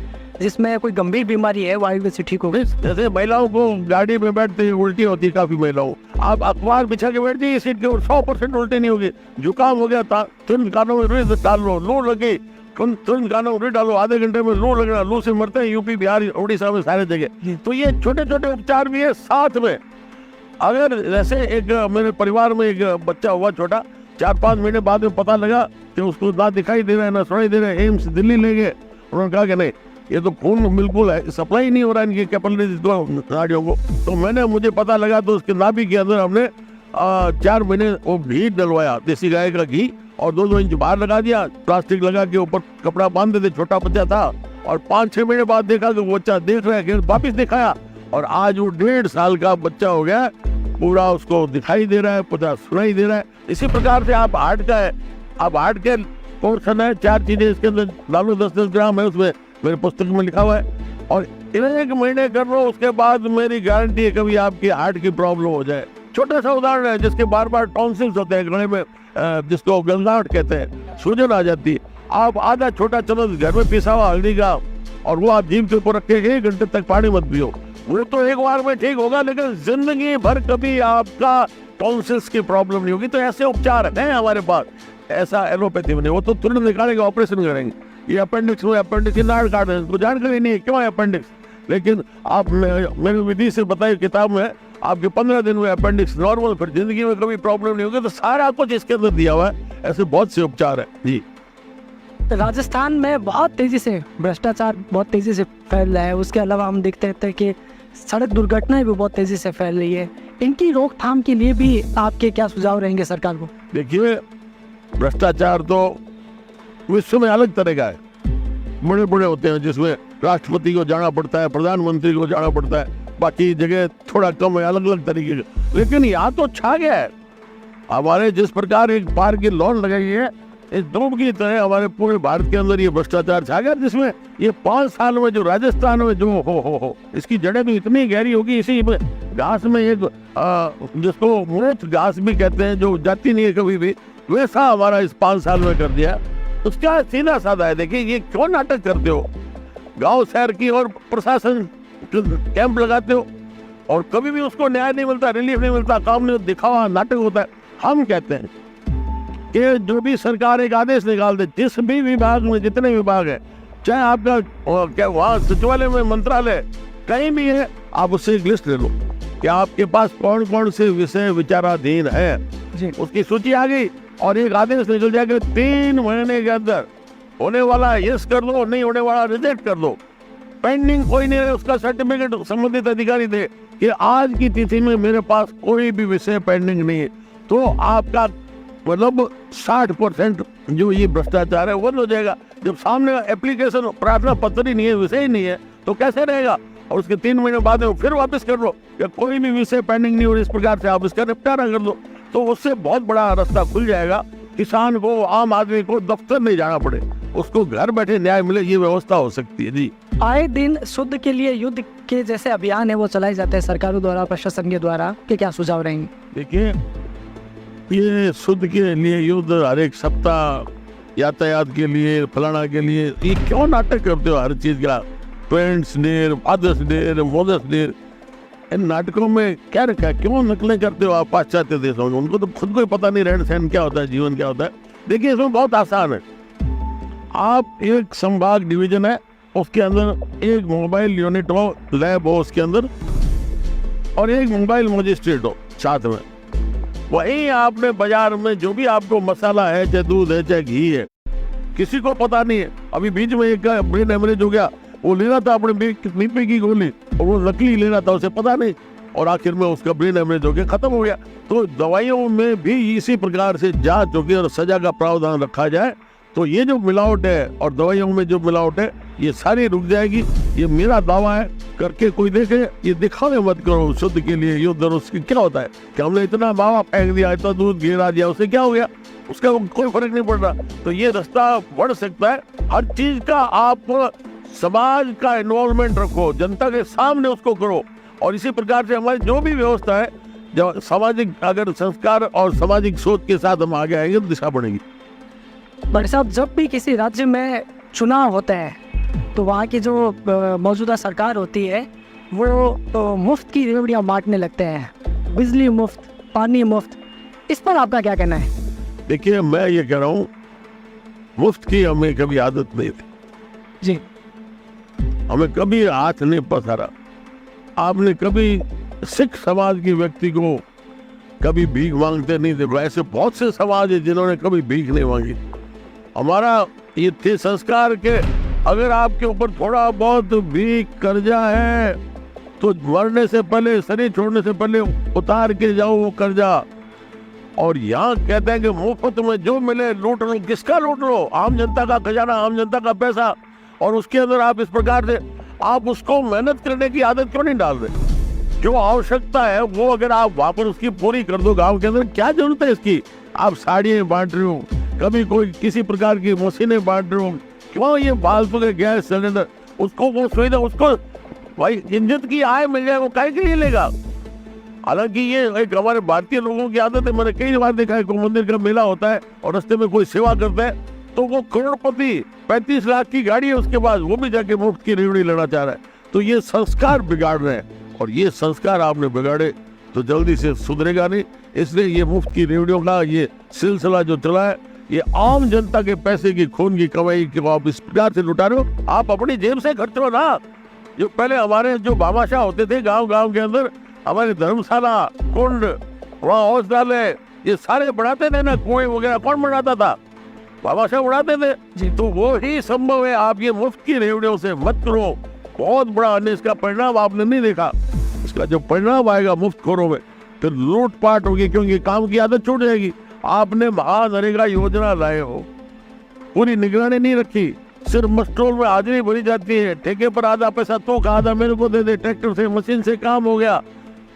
जिसमें कोई गंभीर बीमारी है वो आयुर्वेद से ठीक हो गई? जैसे महिलाओं को गाड़ी में बैठते ही उल्टी होती है, काफी महिलाओं, आप अखबार बिछा के बैठ जाइए सीट के ऊपर, 100% उल्टी नहीं होगी। जुकाम हो गया, तुरंत कानों में रुई डाल लो, लू लगे तुरंत कानों में रुई डालो, आधे घंटे में लू लगना, लू से मरते हैं यूपी, बिहार, उड़ीसा में सारे जगह। तो ये छोटे छोटे उपचार भी है साथ में। अगर जैसे एक मेरे परिवार में एक बच्चा हुआ छोटा, 4-5 महीने बाद में पता लगा कि उसको ना दिखाई दे रहा है, ना सुनाई दे रहा है, एम्स दिल्ली ले गए। उन्होंने कहा कि नहीं, ये तो खून बिल्कुल है, सप्लाई नहीं हो रहा है इनकी कैपिलरीज नाड़ियों को। तो मुझे पता लगा, तो उसके नाभि के अंदर हमने 4 महीने वो घी डलवाया, देसी गाय का घी, और 2-2 इंच बाहर लगा दिया, प्लास्टिक लगा के ऊपर कपड़ा बांध देते, छोटा बच्चा था। और 5-6 महीने बाद देखा कि वो बच्चा देख रहा है, वापिस दिखाया, और आज वो 1.5 साल का बच्चा हो गया, पूरा उसको दिखाई दे रहा है, पूरा सुनाई दे रहा है। इसी प्रकार से आप हार्ट का है, अब हार्ट के पोर्शन है, 4 चीजें इसके अंदर डालो, 10-10 ग्राम है उसमें, मेरे पुस्तक में लिखा हुआ है। और 1 महीने कर लो, उसके बाद मेरी गारंटी है कभी आपकी हार्ट की प्रॉब्लम हो जाए। छोटा सा उदाहरण है, जिसके बार बार टॉन्सिल्स होते हैं गले में, जिसको गलगाहट कहते हैं, सूजन आ जाती है, आप आधा छोटा चम्मच घर में पिसा हुआ हल्दी का, और वो आप जीभ के ऊपर रख के 1 घंटे तक पानी मत पियो। वो तो एक बार में ठीक होगा, लेकिन जिंदगी भर कभी आपका टॉन्सिल्स की प्रॉब्लम नहीं होगी। तो ऐसे उपचार हैं हमारे पास, ऐसा एलोपैथी में नहीं, वो तो तुरंत निकालेंगे, ऑपरेशन करेंगे। ये अपेंडिक्स में अपेंडिक्स नाड़ काट देंगे, तो जानकारी नहीं है क्यों है अपेंडिक्स, लेकिन आप मेरी विधि से बताई किताब में आपके 15 दिन में अपेंडिक्स नॉर्मल, फिर जिंदगी में कभी प्रॉब्लम नहीं होगी। तो सारा कुछ इसके अंदर दिया हुआ है, ऐसे बहुत से उपचार है जी। राजस्थान में बहुत तेज़ी से भ्रष्टाचार बहुत तेज़ी से फैल रहा है, उसके अलावा हम देखते रहते हैं कि सड़क दुर्घटनाएं भी बहुत तेज़ी से फैल रही है। इनकी रोकथाम के लिए भी आपके क्या सुझाव रहेंगे सरकार को? देखिए, भ्रष्टाचार तो विश्व में अलग तरह का है, बड़े बड़े होते हैं जिसमें राष्ट्रपति को जाना पड़ता है, प्रधानमंत्री को जाना पड़ता है, बाकी जगह थोड़ा कम है, अलग अलग तरीके का। लेकिन यहाँ तो छा गया है। हमारे जिस प्रकार एक बार की लॉन लगाई है, इस धूप की तरह हमारे पूरे भारत के अंदर ये भ्रष्टाचार छा गया, जिसमें ये 5 साल में जो राजस्थान में जो हो इसकी जड़ें तो इतनी गहरी होगी। इसी घास में एक जिसको मूर्ख घास भी कहते हैं, जो जाती नहीं है कभी भी, वैसा हमारा इस 5 साल में कर दिया। उसका सीधा साधा है। देखिए, ये क्यों नाटक करते हो, गांव शहर की और प्रशासन कैंप लगाते हो और कभी भी उसको न्याय नहीं मिलता, रिलीफ नहीं मिलता, काम नहीं, दिखावा नाटक होता है। हम कहते हैं कि जो भी सरकार एक आदेश निकाल दे, जिस भी विभाग में जितने विभाग है, चाहे आपका क्या वहाँ सचिवालय में मंत्रालय कहीं भी है, आप उससे एक लिस्ट ले लो कि आपके पास कौन कौन से विषय विचाराधीन है, उसकी सूची आ गई और एक आदेश निकल जाएगा 3 महीने के अंदर होने वाला यस कर दो, नहीं होने वाला रिजेक्ट कर दो। पेंडिंग कोई नहीं है, उसका सर्टिफिकेट संबंधित अधिकारी दे कि आज की तिथि में मेरे पास कोई भी विषय पेंडिंग नहीं है, तो आपका मतलब 60% जो ये भ्रष्टाचार है वो हो जाएगा। जब सामने एप्लीकेशन प्रार्थना पत्र ही नहीं है, विषय ही नहीं है, तो कैसे रहेगा? और उसके 3 महीने बाद में फिर वापस कर लो या कोई भी विषय पेंडिंग नहीं हो, इस प्रकार से आप इसका निपटारा कर दो, तो उससे बहुत बड़ा रास्ता खुल जाएगा। किसान को, आम आदमी को दफ्तर नहीं जाना पड़े, उसको घर बैठे न्याय मिले, ये व्यवस्था हो सकती है जी। आए दिन शुद्ध के लिए युद्ध के जैसे अभियान है वो चलाए जाते हैं सरकारों द्वारा, प्रशासन के द्वारा, के क्या सुझाव रहेंगे? देखिए, ये शुद्ध के लिए युद्ध, हर एक सप्ताह यातायात के लिए, फलाना के लिए, ये क्यों नाटक करते हो हर चीज का? Parents' Day, Father's Day, Mother's Day, इन नाटकों में क्या रखा है? क्यों नकलें करते हो आप पाश्चात्य देशों में? उनको तो खुद को ही पता नहीं रहन सहन क्या होता है, जीवन क्या होता है। देखिए, इसमें बहुत आसान है। आप एक संभाग डिवीजन है, उसके अंदर एक मोबाइल यूनिट हो, लैब हो उसके अंदर, और एक मोबाइल मजिस्ट्रेट हो साथ में। वहीं आपने बाजार में जो भी आपको मसाला है, चाहे दूध है, चाहे घी है, किसी को पता नहीं है। अभी बीच में एक ब्रेन हेमरेज हो गया, वो ले रहा था अपने बीपी की गोली और वो नकली ले रहा था, उसे पता नहीं, और आखिर में उसका ब्रेन हेमरेज हो गया, खत्म हो गया। तो दवाइयों में भी इसी प्रकार से जांच होगी और सजा का प्रावधान रखा जाए, तो ये जो मिलावट है और दवाइयों में जो मिलावट है, ये सारी रुक जाएगी। ये मेरा दावा है, करके कोई देखे, ये दिखावे मत करो शुद्ध के लिए युद्ध। और उसके क्या होता है कि हमने इतना मावा फेंक दिया, इतना दूध गिरा दिया, उससे क्या हो गया? उसका कोई फर्क नहीं पड़ रहा। तो ये रास्ता बढ़ सकता है। हर चीज का आप समाज का इन्वॉल्वमेंट रखो, जनता के सामने उसको करो, और इसी प्रकार से हमारी जो भी व्यवस्था है, जब सामाजिक अगर संस्कार और सामाजिक सोच के साथ हम आगे आएंगे तो दिशा बढ़ेगी। बड़े साहब, जब भी किसी राज्य में चुनाव होता है तो वहाँ की जो मौजूदा सरकार होती है वो मुफ्त की रेवड़ियाँ बांटने लगते हैं, बिजली मुफ्त, पानी मुफ्त। इस पर आपका क्या कहना है? देखिए, मैं ये कह रहा हूँ, मुफ्त की हमें कभी आदत नहीं थी जी, हमें कभी हाथ नहीं पसारा। आपने कभी सिख समाज के व्यक्ति को कभी भीख मांगते नहीं देखा। ऐसे बहुत से समाज है जिन्होंने कभी भीख नहीं मांगी। हमारा ये थे संस्कार के, अगर आपके ऊपर थोड़ा बहुत भी कर्जा है तो मरने से पहले, शरीर छोड़ने से पहले उतार के जाओ वो कर्जा। और यहाँ कहते हैं कि मुफ्त में जो मिले लूट लो। किसका लूट लो? आम जनता का खजाना, आम जनता का पैसा। और उसके अंदर आप इस प्रकार से आप उसको मेहनत करने की आदत क्यों नहीं डाल रहे? जो आवश्यकता है वो अगर आप वहाँ पर उसकी पूरी कर दो, गाँव के अंदर क्या जरूरत है इसकी? आप साड़ियाँ बांट रहे हो, कभी कोई किसी प्रकार की मशीनें बांट रहे हो, क्यों ये फालतू के गैस सिलेंडर? उसको वो सुविधा, उसको भाई इज्जत की आय मिल जाए, वो काहे के लिए लेगा? हालांकि ये एक हमारे भारतीय लोगों की आदत है। मैंने कई बार देखा है, कोई मंदिर का मेला होता है और रास्ते में कोई सेवा करता है तो वो करोड़पति 35 लाख की गाड़ी है उसके पास, वो भी जाके मुफ्त की रेवड़ी लेना चाह रहा है। तो ये संस्कार बिगाड़ रहे हैं, और ये संस्कार आपने बिगाड़े तो जल्दी से सुधरेगा नहीं। इसलिए ये मुफ्त की रेवड़ियों का ये सिलसिला जो चला है, ये आम जनता के पैसे की खून की कमाई को आप इस प्रकार से लुटा रहे हो। आप अपनी जेब से खर्च हो ना। जो पहले हमारे जो बादशाह होते थे गांव गांव के अंदर, हमारे धर्मशाला, कुंड, वहाँ औषधालय, ये सारे बनाते थे ना, कुएं वगैरह कौन बनाता था? बादशाह बनाते थे। तो वो ही संभव है। आप ये मुफ्त की रेवड़ियों से मत करो, बहुत बड़ा इसका परिणाम आपने नहीं देखा। इसका जो परिणाम आएगा मुफ्तखोरों में, तो लूटपाट होगी, क्योंकि काम की आदत छूट जाएगी। आपने महानरेगा योजना लाए हो, पूरी निगरानी नहीं रखी, सिर्फ मस्टोल में हाजिरी भरी जाती है, ठेके पर आधा पैसा तो का आधा मेरे को दे दे, ट्रैक्टर से मशीन से काम हो गया।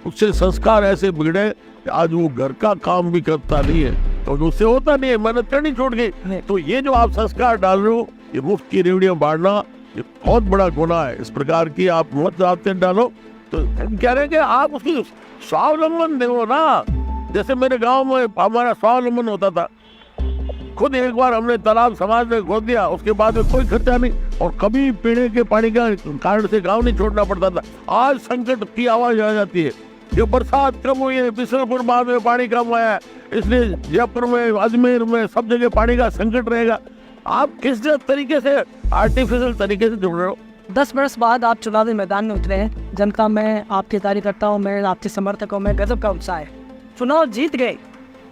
उससे संस्कार ऐसे बिगड़े कि आज वो घर का काम भी करता नहीं है, तो उससे होता नहीं है, मेहनत करनी छूट गई। तो ये जो आप संस्कार डाल रहे हो, ये मुफ्त की रेवड़ियां बांटना, ये बहुत बड़ा गुनाह है। इस प्रकार की आप मत आदतें डालो। तो हम कह रहे हैं कि आप उसकी स्वावलंबन देखो ना। जैसे मेरे गांव में हमारा स्वावलंबन होता था, खुद एक बार हमने तालाब समाज में खोद दिया, उसके बाद में कोई खर्चा नहीं, और कभी पीने के पानी का कारण से गांव नहीं छोड़ना पड़ता था। आज संकट की आवाज आ जाती है, ये बरसात कम हुई है, बिशनपुर बांध में पानी कम आया है, इसलिए जयपुर में, अजमेर में, सब जगह पानी का संकट रहेगा। आप किस तरीके से आर्टिफिशियल तरीके से जुड़ रहे हो। 10 वर्ष बाद आप चुनावी मैदान में उतरे हैं, जनता में आपके कार्यकर्ता हूँ, मैं आपके समर्थकों में गजब का उत्साह है। चुनाव जीत गए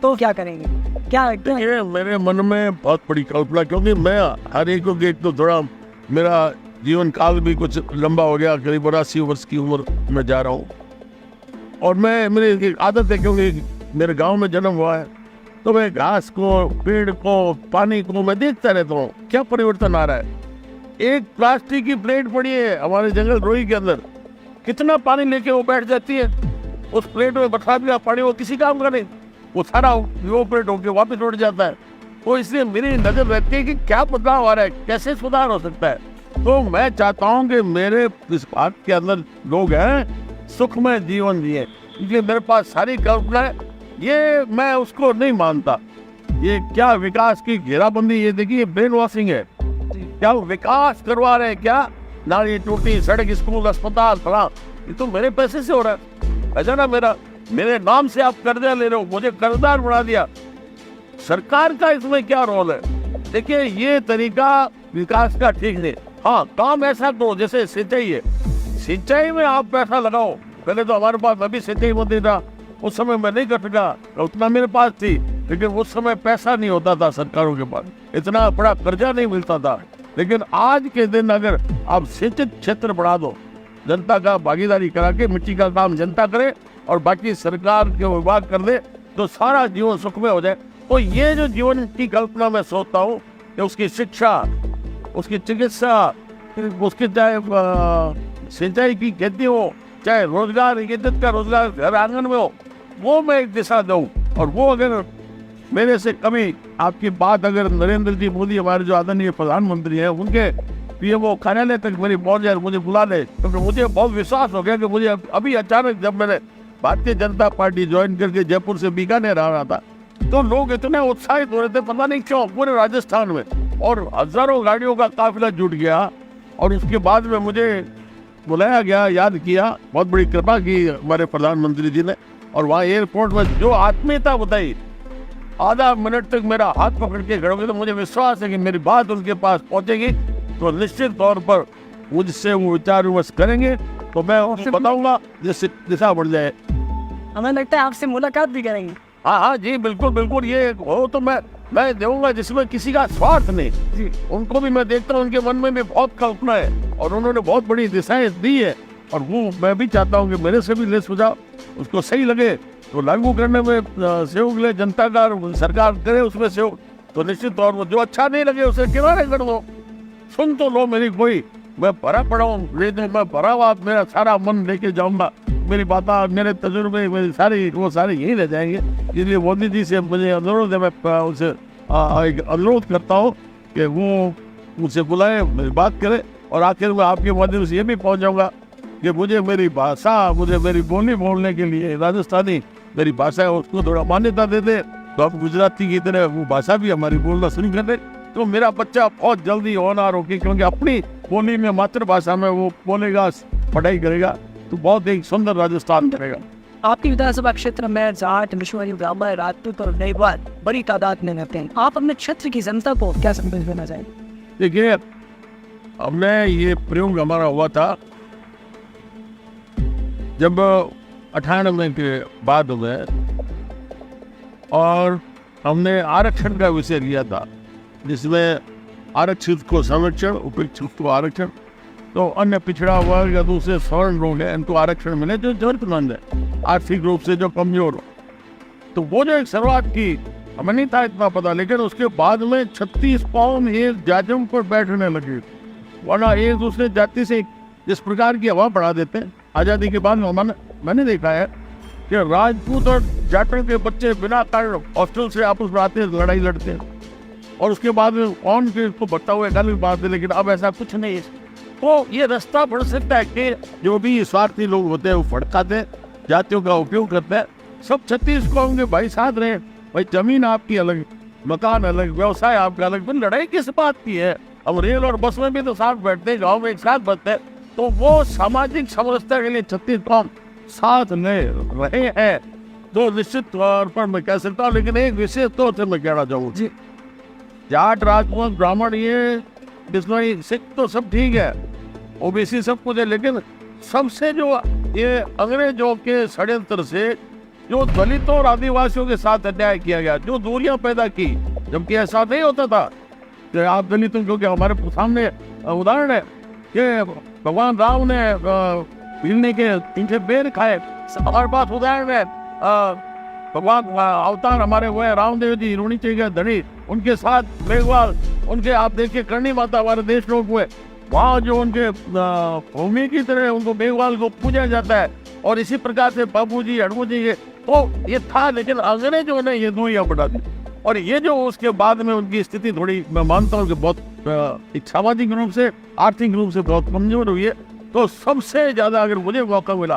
तो क्या करेंगे? क्या ये मेरे मन में बहुत बड़ी कल्पना, क्योंकि मैं हर एक को एक तो थोड़ा मेरा जीवन काल भी कुछ लंबा हो गया, करीब 82 वर्ष की उम्र में जा रहा हूँ, और मैं मेरी आदत है, क्योंकि मेरे गांव में जन्म हुआ है, तो मैं घास को, पेड़ को, पानी को मैं देखता रहता हूँ क्या परिवर्तन आ रहा है। एक प्लास्टिक की प्लेट पड़ी है हमारे जंगल रोही के अंदर, कितना पानी लेके वो बैठ जाती है उस प्लेट में, बरसात का पानी वो किसी काम का नहीं, वो सारा इवोपरेट होके वापस उड़ जाता है। तो इसलिए मेरी नजर रहती है कि क्या बदलाव आ रहा है, कैसे सुधार हो सकता है। तो मैं चाहता हूँ कि मेरे इस बात के अंदर लोग हैं सुखमय जीवन जिए, इसलिए मेरे पास सारी कल्पना है। ये मैं उसको नहीं मानता, ये क्या विकास की घेराबंदी, ये देखिए ब्रेन वॉशिंग है। क्या विकास करवा रहे हैं क्या? नाली टूटी, सड़क, स्कूल, अस्पताल, फला, ये तो मेरे पैसे से हो रहा है। ऐसा ना मेरे नाम से आप कर्जा ले रहे हो, मुझे कर्जदार बना दिया। सरकार का इसमें क्या रोल है? देखिए ये तरीका विकास का ठीक नहीं। हाँ, काम ऐसा करो जैसे सिंचाई है, सिंचाई में आप पैसा लगाओ। पहले तो हमारे पास अभी सिंचाई मंत्री था, उस समय मैं नहीं कर सका, उतना मेरे पास थी, लेकिन उस समय पैसा नहीं होता था सरकारों के पास, इतना बड़ा कर्जा नहीं मिलता था। लेकिन आज के दिन अगर आप सिंचित क्षेत्र बढ़ा दो, जनता का भागीदारी करा के मिट्टी का काम जनता करे और बाकी सरकार के विभाग कर दे, तो सारा जीवन सुखमय हो जाए। तो ये जो जीवन की कल्पना मैं सोचता हूँ कि उसकी शिक्षा, उसकी चिकित्सा, उसकी चाहे सिंचाई की खेती हो, चाहे रोजगार, इज्जत का रोजगार घर आंगन में हो, वो मैं एक दिशा दूँ। और वो अगर मेरे से कभी आपकी बात अगर नरेंद्र जी मोदी हमारे जो आदरणीय प्रधानमंत्री हैं, उनके पीएमओ कार्यालय तक मेरी पहुंच जाए, मुझे बुला ले, क्योंकि मुझे बहुत विश्वास हो गया कि मुझे अभी अचानक जब मैंने भारतीय जनता पार्टी ज्वाइन करके जयपुर से बीकानेर आ रहा था, तो लोग इतने उत्साहित हो रहे थे, पता नहीं क्यों, पूरे राजस्थान में, और हजारों गाड़ियों का काफिला जुट गया। और उसके बाद में मुझे बुलाया गया, याद किया, बहुत बड़ी कृपा की हमारे प्रधानमंत्री जी ने, और वहाँ एयरपोर्ट में जो आत्मीयता बताई, आधा मिनट तक मेरा हाथ पकड़ के खड़े हो गए। तो मुझे विश्वास है कि मेरी बात उनके पास पहुंचेगी, तो निश्चित तौर पर मुझसे वो विचार विमर्श करेंगे, तो मैं उनको बताऊंगा जिससे दिशा बढ़ जाए। हमें लगता है आपसे मुलाकात भी करेंगे। हाँ जी, बिल्कुल बिल्कुल, ये हो तो मैं दूंगा जिसमें किसी का स्वार्थ नहीं जी। उनको भी मैं देखता हूँ, उनके मन में भी बहुत कल्पना है और उन्होंने बहुत बड़ी दिशाएं दी है, और वो मैं भी चाहता हूँ कि मेरे से भी ले सुझाव उसको सही लगे तो लागू करने में सहयोग ले जनता का, सरकार करे उसमें सहयोग, तो निश्चित तौर पर जो अच्छा नहीं लगे उसे किनारे कर दो। सुन तो लो मेरी कोई, मैं भरा पड़ा हूँ, लेकिन मैं भरा हुआ मेरा सारा मन लेके जाऊंगा, मेरी बातें, मेरे तजुर्बे, मेरी सारी वो सारे यहीं रह जाएंगे। इसलिए मोदी जी से मुझे अनुरोध है, मैं उनसे एक अनुरोध करता हूँ कि वो मुझसे बुलाए, मेरी बात करे, और आखिर में आपके माध्यम से ये भी पहुँच जाऊँगा कि मुझे मेरी भाषा, मुझे मेरी बोली बोलने के लिए राजस्थानी मेरी भाषा है उसको थोड़ा मान्यता दे दे, तो आप गुजराती की तरह वो भाषा भी हमारी बोलना शुरू कर दे, तो मेरा बच्चा बहुत जल्दी होनहार होगी, क्योंकि अपनी बोली में, मातृभाषा में वो बोलेगा, पढ़ाई करेगा, तो बहुत एक सुंदर राजस्थान करेगा। आपकी विधानसभा क्षेत्र में जाट, मिशनरी, ब्राह्मण, राजपूत और नेवार बड़ी तादाद में रहते हैं। आप अपने क्षेत्र की जनता को क्या संदेश देना चाहेंगे? देखिए, हमने ये प्रयोग हमारा हुआ था जब 98 के बाद में, और हमने आरक्षण का विषय लिया था, जिसमें आरक्षित को संरक्षण, उपेक्षित को आरक्षण। तो अन्य पिछड़ा वर्ग या दूसरे सवर्ण लोग हैं, इनको आरक्षण मिले जो जरूरतमंद है, आर्थिक रूप से जो कमजोर हो। तो वो जो एक शुरुआत की, हमें नहीं था इतना पता, लेकिन उसके बाद में 36 कौम एक जातियों पर बैठने लगी, वरना एक दूसरे जाति से जिस प्रकार की हवा बढ़ा देते हैं। आज़ादी के बाद में मैंने देखा है कि राजपूत और जाटों के बच्चे बिना कारण हॉस्टल से आपस में आते हैं, लड़ाई लड़ते हैं, और उसके बाद में कौन के इसको बढ़ता हुआ गल भी बात है। लेकिन अब ऐसा कुछ नहीं है। तो ये रास्ता बढ़ सकता है कि जो भी स्वार्थी लोग होते हैं वो फड़काते हैं, जातियों का उपयोग करते हैं। सब 36 कौम के भाई साथ रहे, भाई जमीन आपकी अलग, मकान अलग, व्यवसाय आपका अलग, फिर लड़ाई किस बात की है? अब रेल और बस में भी तो साथ बैठते हैं, गाँव में एक साथ बैठते हैं। तो वो सामाजिक समरसता के लिए 36 कौम साथ ले रहे हैं, तो निश्चित तौर पर मैं कह सकता हूँ। लेकिन एक विशेष तौर से मैं कहना चाहूँगा जी, जाट, राजपूत, ब्राह्मण, ये बिस्नोई, सिख तो सब ठीक है, ओबीसी सब कुछ है, लेकिन सबसे जो ये अंग्रेजों के षड्यंत्र से जो दलितों और आदिवासियों के साथ अन्याय किया गया, जो दूरियां पैदा की, जबकि ऐसा नहीं होता था कि आप दलितों, क्योंकि हमारे सामने उदाहरण है कि भगवान राम ने हिरनी के 3 बेर खाए। हमारे पास उदाहरण है, भगवान अवतार हमारे हुए रामदेव जी, हिरोणी के धनी, उनके साथ मेघवाल, उनके आप देखिए करणी माता हमारे देश लोग हुए, वहाँ जो उनके भूमि की तरह उनको मेघवाल को पूजा जाता है। और इसी प्रकार से बाबू जी, हड़मू जी, ये तो ये था, लेकिन अंग्रेजों ने ये दूरियां बढ़ा दी। और ये जो उसके बाद में उनकी स्थिति थोड़ी, मैं मानता हूँ कि बहुत एक सामाजिक रूप से, आर्थिक रूप से बहुत कमजोर हुई है। तो सबसे ज्यादा अगर मुझे मौका मिला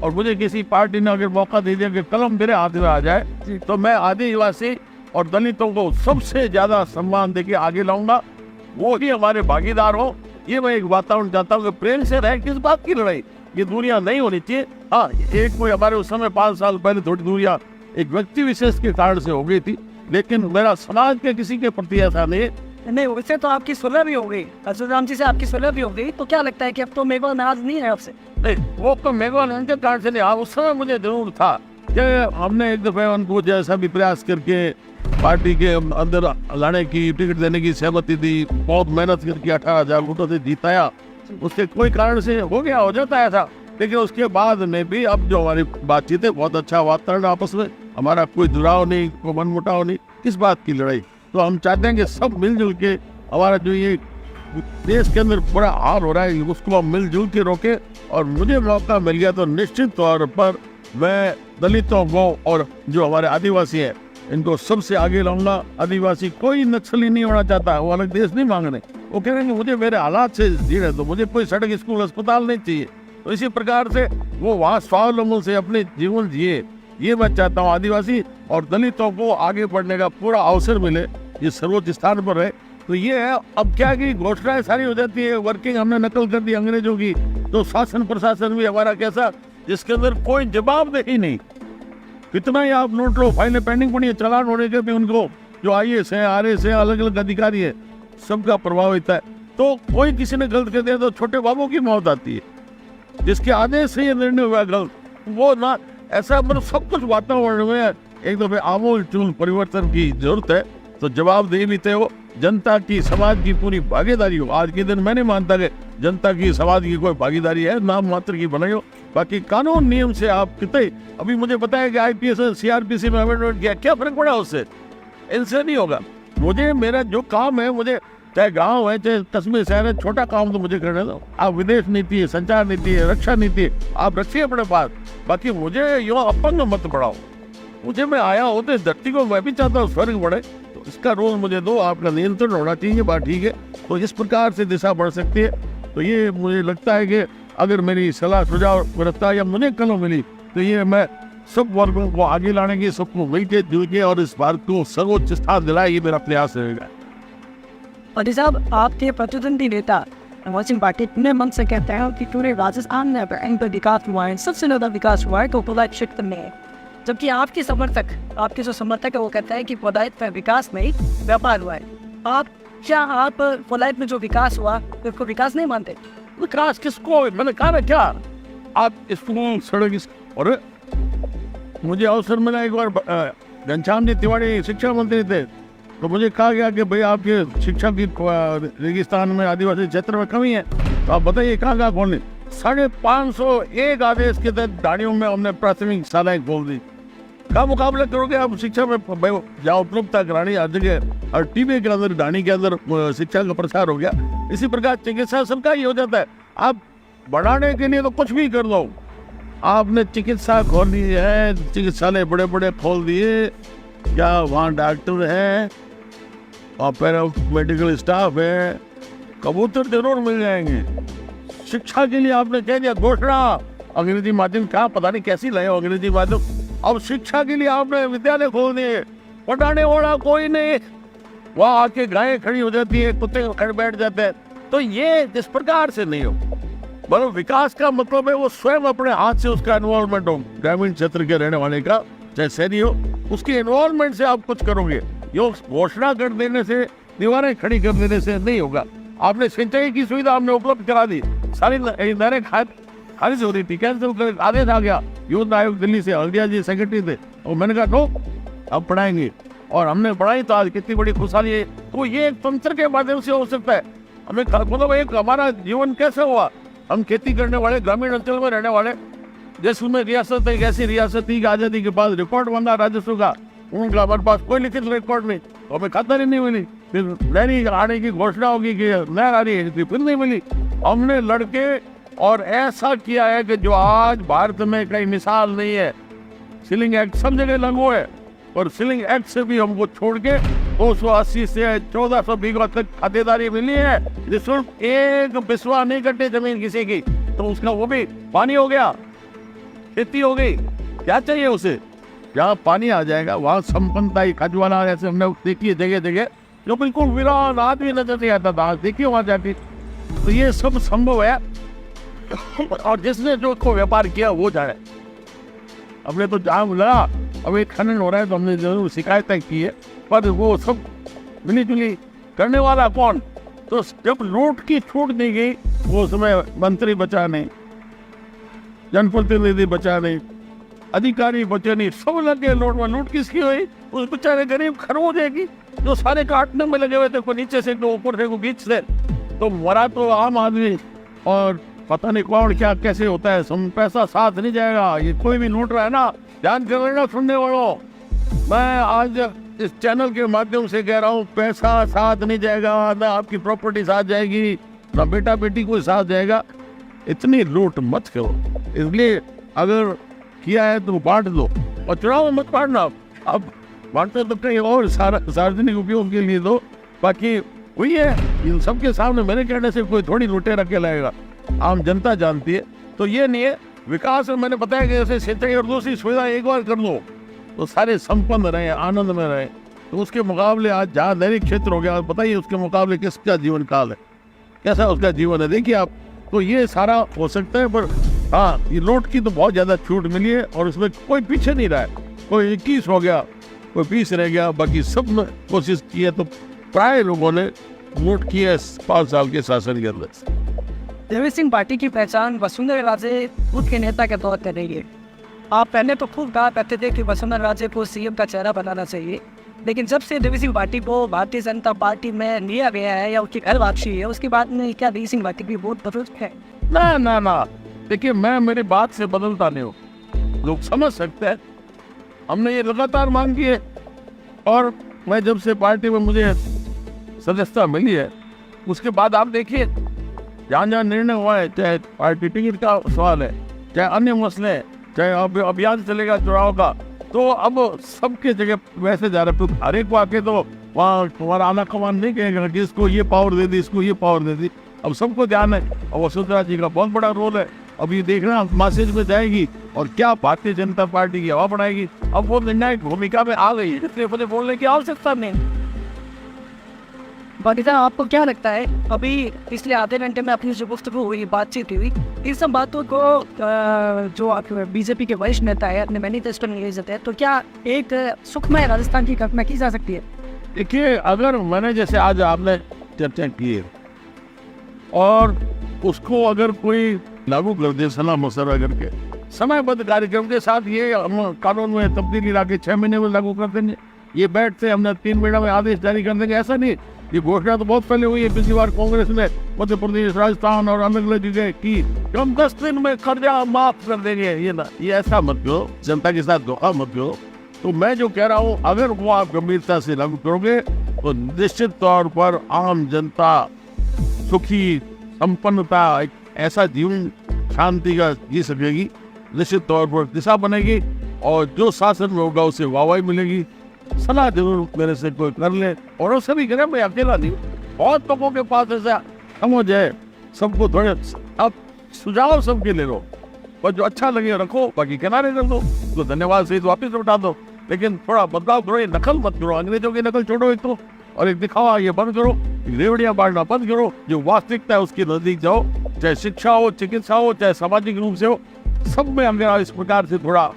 और मुझे किसी पार्टी ने अगर मौका दे दिया कि कलम मेरे हाथ में आ जाए, तो मैं आदिवासी और दलितों को सबसे ज्यादा सम्मान देके आगे लाऊंगा। वो ही हमारे भागीदार हो, ये मैं एक वातावरण चाहता हूँ कि प्रेम से रहे। किस बात की लड़ाई? ये दूरियां नहीं होनी चाहिए। हाँ, एक कोई हमारे उस समय 5 साल पहले थोड़ी दूरियां एक व्यक्ति विशेष के कारण से हो गई थी, लेकिन मेरा समाज के किसी के प्रति ऐसा नहीं। वैसे तो आपकी सुलह भी हो गई, राम जी से आपकी सुलह भी हो गई, तो क्या लगता है कि अब तो मेघवाल नाराज नहीं है आपसे? नहीं, वो तो मेघवाल उनके कारण से नहीं। हाँ, उस समय मुझे जरूर था कि हमने एक दफे उनको जैसा भी प्रयास करके पार्टी के अंदर लाने की, टिकट देने की सहमति दी, बहुत मेहनत करके 18,000 वोटों से जीताया। उसके कोई कारण से हो गया, हो जाता है ऐसा। लेकिन उसके बाद में भी अब जो हमारी बातचीत है, बहुत अच्छा वातावरण आपस में, हमारा कोई दुराव नहीं, कोई मनमुटाव नहीं, किस बात की लड़ाई। तो हम चाहते हैं कि सब मिलजुल के हमारा जो ये देश के अंदर बड़ा हार हो रहा है, उसको हम मिलजुल के रोके। और मुझे मौका मिल गया तो निश्चित तौर पर मैं दलितों को और जो हमारे आदिवासी हैं, इनको सबसे आगे लाऊंगा। आदिवासी कोई नक्सली नहीं होना चाहता, वो अलग देश नहीं मांग रहे। वो कह रहे हैं मुझे मेरे हालात से जीने दो, मुझे कोई सड़क, स्कूल, अस्पताल नहीं चाहिए। तो इसी प्रकार से वो वहाँ स्वावलंबन से अपने जीवन जिए, ये मैं चाहता हूँ। आदिवासी और दलितों को आगे बढ़ने का पूरा अवसर मिले, ये सर्वोच्च स्थान पर रहे। तो ये है। अब क्या की घोषणाएं सारी हो जाती है, वर्किंग हमने नकल कर दी अंग्रेजों की। तो शासन प्रशासन भी हमारा कैसा, जिसके अंदर कोई जवाबदेही नहीं। कितना ही आप नोट लो, फाइलें पेंडिंग पड़ी है, चालान होने के भी उनको जो IAS है, RS है, अलग अलग अधिकारी है, सबका प्रभावित है। तो कोई किसी ने गलत कर दिया तो छोटे बाबू की मौत आती है, जिसके आदेश से ये निर्णय हुआ गलत, वो ना ऐसा। मतलब सब कुछ वातावरण में एक दफे आमूल चूल परिवर्तन की जरूरत है। तो जवाबदेही भी तय हो, जनता की, समाज की पूरी भागीदारी हो। आज के दिन मैं नहीं मानता कि जनता की, समाज की कोई भागीदारी है, नाम मात्र की बनाई हो। बाकी कानून नियम से आप कितने, अभी मुझे पता है कि IPS CRPC में अमेंडमेंट किया, क्या फर्क पड़ा उससे? इनसे नहीं होगा। मुझे मेरा जो काम है, मुझे चाहे गांव है, चाहे कस्बे शहर है, छोटा काम तो मुझे करने दो। आप विदेश नीति है, संचार नीति है, रक्षा नीति है, आप रखिए अपने पास। बाकी मुझे यो अपंग मत पढ़ाओ। मुझे मैं आया होते धरती को, मैं भी चाहता हूँ स्वर्ग बढ़े, तो इसका रोल मुझे दो। आपका नियंत्रण होना चाहिए, बात ठीक है। तो इस प्रकार से दिशा बढ़ सकती है। तो ये मुझे लगता है कि अगर मेरी सलाह सुझाव रखता या मुझे कल मिली, तो ये मैं सब वर्गों को आगे लाने की, सबको मिलके जुल के और इस भारत को सर्वोच्च स्थान दिलाए, ये मेरा प्रयास रहेगा। और साहब, आपके प्रतिद्वंदी नेता भगत सिंह पाटिल अपने मन से कहते हैं कि पूरे राजस्थान में अगर का विकास हुआ है, सबसे ज़्यादा विकास हुआ है तो कोलायत क्षेत्र में है। जबकि आपके जो समर्थक है वो कहते हैं कि कोलायत में विकास नहीं व्यापार हुआ है। आप कोलायत में जो विकास हुआ उसको विकास नहीं मानते? विकास किसको, मैंने कहा ना क्या, आप स्कूल सड़क और मुझे अवसर मिला एक बार, घनश्याम जी तिवारी शिक्षा मंत्री थे, तो मुझे कहा गया कि भाई आपके शिक्षा की रेगिस्तान में आदिवासी क्षेत्र में कमी है, तो आप बताइए कहाँ खोलनी। 551 आदेश के तहत ढाणियों में हमने प्राथमिक शालाएं खोल दी। का मुकाबला करोगे आप शिक्षा में, जहाँ उपलब्धता करानी हर जगह, और टीवी के अंदर ढाणी के अंदर शिक्षा का प्रसार हो गया। इसी प्रकार चिकित्सा सबका ही हो जाता है। आप बढ़ाने के लिए तो कुछ भी कर दो, आपने चिकित्सा खोली है, चिकित्सालय बड़े बड़े खोल दिए, क्या वहाँ डॉक्टर है और पैरामेडिकल स्टाफ है, कबूतर जरूर मिल जाएंगे। शिक्षा के लिए आपने कह दिया घोषणा, अंग्रेजी माध्यम क्या पता नहीं कैसी लाए अंग्रेजी माध्यम, अब शिक्षा के लिए आपने विद्यालय खोल दिए, पढ़ाने वाला कोई नहीं, वहाँ आके गायें खड़ी हो जाती है, कुत्ते खड़े बैठ जाते हैं। तो ये इस प्रकार से नहीं हो, बल्कि विकास का मतलब है वो स्वयं अपने हाथ से उसका इन्वॉल्वमेंट हो, ग्रामीण क्षेत्र के रहने वाले का चाहे शहरी हो, उसके इन्वॉल्वमेंट से आप कुछ करोगे। ये घोषणा कर देने से, दीवारें खड़ी कर देने से नहीं होगा। आपने सिंचाई की सुविधा आपने उपलब्ध करा दी, सारी नहरें खारिज हो रही थी, कैंसिल आदेश आ गया, युद्ध आयोग दिल्ली से, हल्दिया जी सेक्रेटरी थे, और मैंने कहा नो अब पढ़ाएंगे, और हमने पढ़ाई, तो आज कितनी बड़ी खुशहाली है। तो ये एक तंत्र के माध्यम से हो सकता है। हमें मतलब एक हमारा जीवन कैसे हुआ, हम खेती करने वाले ग्रामीण अंचल में रहने वाले, जैसलमेर रियासत एक ऐसी रियासत थी कि आज़ादी के बाद रिकॉर्ड बंदा राजस्व का, उनका हमारे पास कोई लिखित रिकॉर्ड नहीं, तो हमें खातरी नहीं मिली। फिर नहरी आने की घोषणा होगी कि नहर आ रही है, फिर नहीं मिली। हमने लड़के और ऐसा किया है कि जो आज भारत में कहीं मिसाल नहीं है। सीलिंग एक्ट सब जगह लागू है, और सीलिंग एक्ट से भी हमको छोड़ के 280 से 1400 बीघा तक खातेदारी मिली है, जिसमें एक बिस्वा नहीं कटे जमीन किसी की, तो उसका वो भी पानी हो गया, खेती हो गई। क्या चाहिए उसे? जहाँ पानी आ जाएगा वहाँ संपन्नता ही खजवाना, ऐसे हमने देखी है जगह जगह, जो बिल्कुल वीरान आदमी नजर नहीं आता था, देखिए वहाँ जाके। तो ये सब संभव है, और जिसने जो को व्यापार किया वो जाने। हमने तो जहाँ लगा अब एक खनन हो रहा है तो हमने जरूर शिकायतें की है, पर वो सब मिली जुली करने वाला कौन? तो जब लूट की छूट दी गई, वो समय मंत्री बचा नहीं, जनप्रतिनिधि बचा नहीं, अधिकारी बचे नहीं, सब लगे लूट में। लूट किसकी हुई? उस बेचारे गरीब खरगोश जाएगी जो सारे काटने में लगे हुए थे, कोई नीचे से, कोई ऊपर से, कोई बीच से। तो मरा तो आम आदमी, और पता नहीं कौन क्या कैसे होता है, पैसा साथ नहीं जाएगा। ये कोई भी लूट रहा है ना, ध्यान कर लेना सुनने वालों, मैं आज इस चैनल के माध्यम से कह रहा हूँ, पैसा साथ नहीं जाएगा, ना आपकी प्रॉपर्टी साथ जाएगी, ना बेटा बेटी कोई साथ जाएगा। इतनी लूट मत करो। इसलिए अगर किया है तो बांट दो, और चुनाव में मत बांटना। अब बांटते तो कहीं और सार्वजनिक उपयोग के लिए दो। बाकी वही है, इन सबके सामने मेरे कहने से कोई थोड़ी लुटेरा रख के लाएगा, आम जनता जानती है। तो ये नहीं है विकास में, मैंने बताया कि जैसे सिंचाई और दूसरी सुविधा एक बार कर दो तो सारे संपन्न रहे, आनंद में रहे। तो उसके मुकाबले आज जहाँ नहरी क्षेत्र हो गया, बताइए उसके मुकाबले किसका जीवन काल है, कैसा उसका जीवन है, देखिए आप। तो ये सारा हो सकता है, पर हाँ, ये लूट की तो बहुत ज़्यादा छूट मिली है, और उसमें कोई पीछे नहीं रहा है। कोई 21 हो गया, कोई 20 रह गया, बाकी सब ने कोशिश की है। तो प्राय लोगों ने लूट की है 5 साल के शासन के अंदर। देवेश सिंह पाटिल की पहचान वसुंधरा राजे खुद के नेता के तौर पर रही है। आप पहले तो खूब कहा करते थे कि वसुंधरा राजे को सीएम का चेहरा बनाना चाहिए, लेकिन जब से देवेश सिंह पाटिल को भारतीय जनता पार्टी में लिया गया है या उसकी घर वापसी है, उसके बाद में क्या देवेश सिंह पाटिल की बहुत बदल है? ना ना ना, देखिए मैं मेरी बात से बदलता नहीं हूँ, लोग समझ सकते हैं। हमने ये लगातार मांग की है, और मैं जब से पार्टी में मुझे सदस्यता मिली है, उसके बाद आप देखिए जहाँ जहाँ निर्णय हुआ है, चाहे पार्टी टिकट का सवाल है, चाहे अन्य मसले हैं, चाहे अब अभियान चलेगा चुनाव का, तो अब सबके जगह वैसे जा रहे। तो हर एक को आके तो वहाँ तुम्हारा आना कमान नहीं कहेगा कि इसको ये पावर दे दी, इसको ये पावर दे दी। अब सबको ध्यान है, और वसुंधरा जी का बहुत बड़ा रोल है। अब ये देखना मैसेज में जाएगी और क्या भारतीय जनता पार्टी की हवा बढ़ाएगी। अब वो निर्णायक भूमिका में आ गई है, इसलिए बोलने की आवश्यकता नहीं। बाकी साहब आपको क्या लगता है अभी पिछले आधे घंटे में अपनी जो गुफ्तगू हुई बातचीत हुई इन सब बातों को जो आप बीजेपी के वरिष्ठ नेता है अपने मैनिफेस्टो में ले जाते हैं तो क्या एक सुखमय राजस्थान की कल्पना की जा सकती है? देखिए, अगर मैंने जैसे आज आपने चर्चा की है और उसको अगर कोई लागू कर दे सलाह मशवरा करके समयबद्ध कार्यक्रम के साथ, ये हम कानून में तब्दीली ला के 6 महीने में लागू कर देंगे, ये बैठते हमने 3 महीने में आदेश जारी कर देंगे, ऐसा नहीं। ये घोषणा तो बहुत पहले हुई है, पिछली बार कांग्रेस ने मध्य प्रदेश, राजस्थान और अन्य जगह की कि हम 10 दिन में कर्जा माफ कर देंगे। ये ऐसा मत करो, जनता के साथ धोखा मत करो। तो मैं जो कह रहा हूँ, अगर वो आप गंभीरता से लागू करोगे तो निश्चित तौर पर आम जनता सुखी, संपन्नता, एक ऐसा जीवन शांति का जी सकेगी, निश्चित तौर पर दिशा बनेगी और जो शासन में होगा उसे वाहवाही मिलेगी। सलाह जरूर मेरे से कोई कर ले, और उससे भी करें, मैं अकेला नहीं हूँ, बहुत लोगों के पास ऐसा समझ है, सबको थोड़े अब सुझाव सबके ले लो और जो अच्छा लगे रखो, बाकी किनारे कर दो, तो धन्यवाद से वापस लौटा दो। लेकिन थोड़ा बदलाव करो, ये नकल मत करो, अंग्रेजों की नकल छोड़ो एक तो, और एक दिखावा ये बंद करो, रेवड़ियां बांटना बंद करो, जो वास्तविकता है उसके नजदीक जाओ, चाहे शिक्षा हो, चिकित्सा हो, चाहे सामाजिक रूप से हो, सब में अगर इस प्रकार से थोड़ा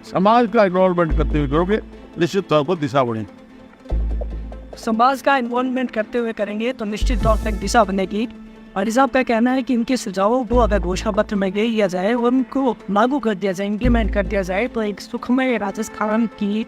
समाज का इन्वॉल्वमेंट करते हुए करोगे, निश्चित तौर पर दिशा बढ़ेगी। समाज का इन्वॉल्वमेंट करते हुए करेंगे तो निश्चित तौर पर दिशा बनेगी। और साहब का कहना है कि इनके सुझावों को अगर घोषणा पत्र में ले लिया जाए, उनको लागू कर दिया जाए, इम्प्लीमेंट कर दिया जाए तो एक सुखमय राजस्थान की